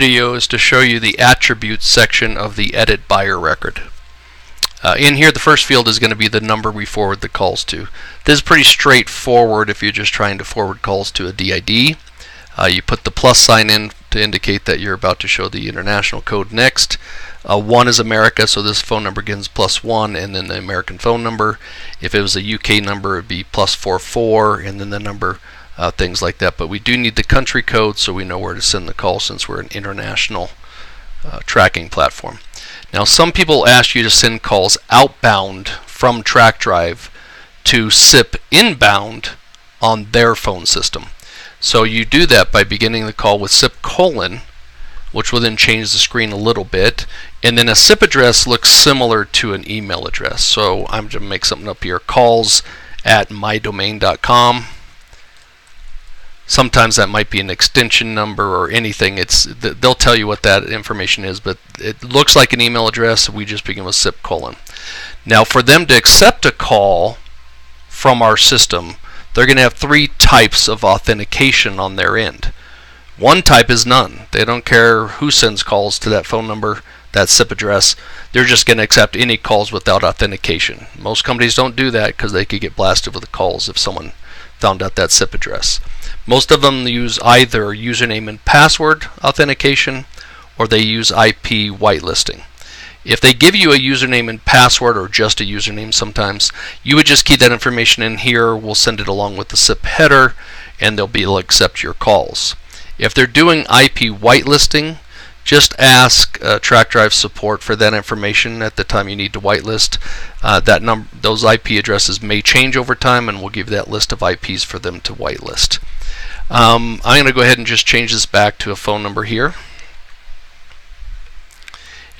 Video is to show you the attributes section of the edit buyer record. In here, the first field is going to be the number we forward the calls to. This is pretty straightforward if you're just trying to forward calls to a DID. You put the plus sign in to indicate that you're about to show the international code next. 1 is America, so this phone number begins +1 and then the American phone number. If it was a UK number, it would be +44 and then the number. Things like that, but we do need the country code so we know where to send the call since we're an international tracking platform. Now, some people ask you to send calls outbound from TrackDrive to SIP inbound on their phone system. So you do that by beginning the call with SIP:, which will then change the screen a little bit, and then a SIP address looks similar to an email address. So I'm going to make something up here, calls@mydomain.com. Sometimes that might be an extension number or anything. They'll tell you what that information is, but it looks like an email address. We just begin with SIP:. Now, for them to accept a call from our system, they're going to have 3 types of authentication on their end. One type is none. They don't care who sends calls to that phone number, that SIP address. They're just going to accept any calls without authentication. Most companies don't do that because they could get blasted with the calls if someone found out that SIP address. Most of them use either username and password authentication or they use IP whitelisting. If they give you a username and password or just a username sometimes, you would just key that information in here. We'll send it along with the SIP header and they'll be able to accept your calls. If they're doing IP whitelisting, just ask TrackDrive support for that information at the time you need to whitelist. Those IP addresses may change over time, and we'll give you that list of IPs for them to whitelist. I'm going to go ahead and just change this back to a phone number here.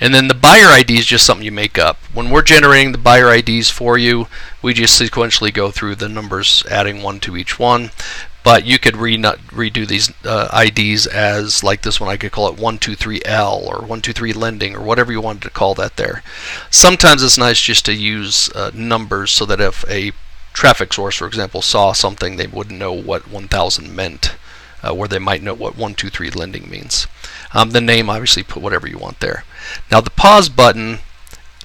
And then the buyer ID is just something you make up. When we're generating the buyer IDs for you, we just sequentially go through the numbers, adding 1 to each one. But you could redo these IDs as, like this one, I could call it 123L or 123 lending or whatever you wanted to call that there. Sometimes it's nice just to use numbers so that if a traffic source, for example, saw something, they wouldn't know what 1000 meant, where they might know what 123 lending means. The name, obviously, put whatever you want there. Now, the pause button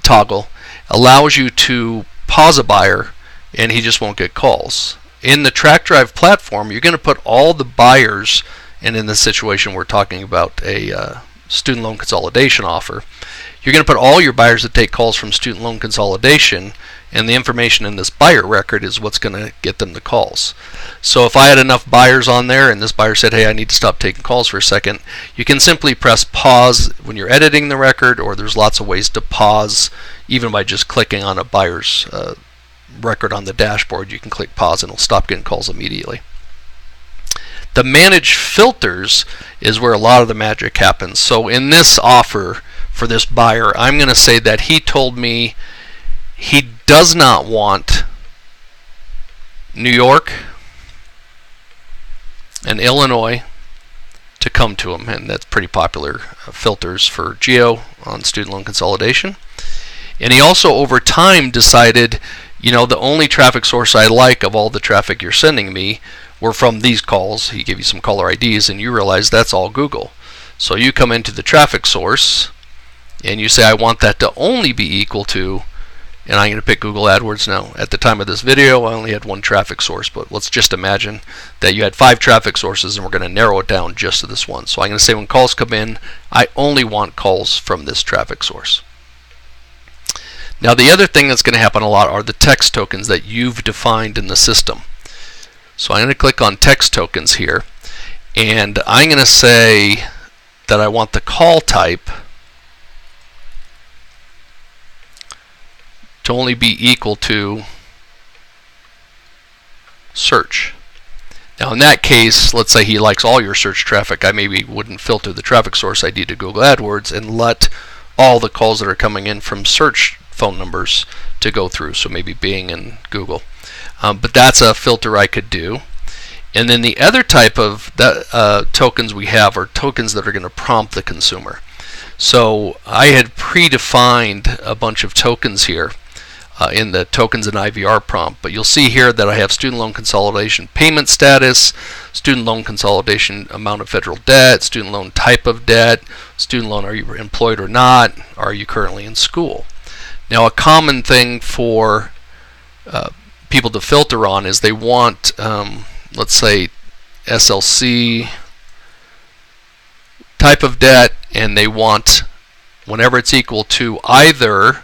toggle allows you to pause a buyer and he just won't get calls. In the TrackDrive platform, you're going to put all the buyers, and in this situation we're talking about a student loan consolidation offer, you're going to put all your buyers that take calls from student loan consolidation, and the information in this buyer record is what's going to get them the calls. So if I had enough buyers on there and this buyer said, hey, I need to stop taking calls for a second, you can simply press pause when you're editing the record, or there's lots of ways to pause even by just clicking on a buyer's record on the dashboard. You can click pause and it'll stop getting calls immediately. The manage filters is where a lot of the magic happens. So in this offer for this buyer, I'm going to say that he told me he does not want New York and Illinois to come to him, and that's pretty popular filters for geo on student loan consolidation. And he also over time decided, you know, the only traffic source I like of all the traffic you're sending me were from these calls. He gave you some caller IDs and you realize that's all Google. So you come into the traffic source and you say, I want that to only be equal to, and I'm going to pick Google AdWords now. At the time of this video, I only had 1 traffic source, but let's just imagine that you had 5 traffic sources and we're going to narrow it down just to this one. So I'm going to say when calls come in, I only want calls from this traffic source. Now, the other thing that's going to happen a lot are the text tokens that you've defined in the system. So I'm going to click on text tokens here, and I'm going to say that I want the call type to only be equal to search. Now, in that case, let's say he likes all your search traffic. I maybe wouldn't filter the traffic source ID to Google AdWords and let all the calls that are coming in from search phone numbers to go through, so maybe Bing and Google. But that's a filter I could do. And then the other type of tokens we have are tokens that are going to prompt the consumer. So I had predefined a bunch of tokens here. in the tokens and IVR prompt. But you'll see here that I have student loan consolidation payment status, student loan consolidation amount of federal debt, student loan type of debt, student loan, are you employed or not, are you currently in school. Now, a common thing for people to filter on is they want, let's say, SLC type of debt, and they want, whenever it's equal to either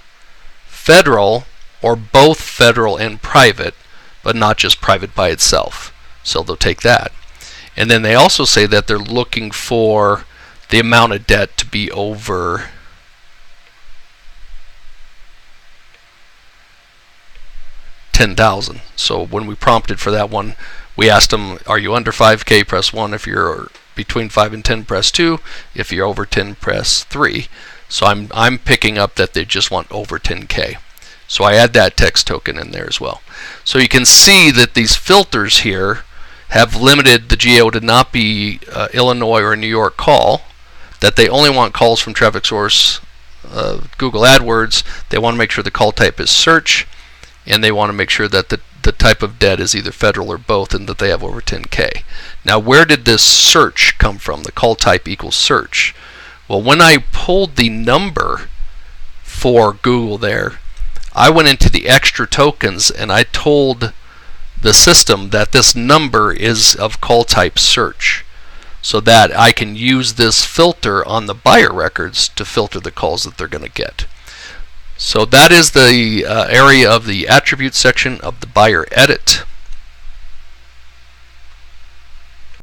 federal or both federal and private, but not just private by itself. So they'll take that. And then they also say that they're looking for the amount of debt to be over $10,000. So when we prompted for that one, we asked them, are you under 5K, press 1. If you're between 5 and 10, press 2. If you're over 10, press 3. So I'm picking up that they just want over 10K. So I add that text token in there as well. So you can see that these filters here have limited the geo to not be Illinois or New York call, that they only want calls from traffic source Google AdWords. They want to make sure the call type is search, and they want to make sure that the type of debt is either federal or both, and that they have over 10K. Now, where did this search come from? The call type equals search. Well, when I pulled the number for Google there, I went into the extra tokens and I told the system that this number is of call type search, so that I can use this filter on the buyer records to filter the calls that they're going to get. So that is the area of the attribute section of the buyer edit.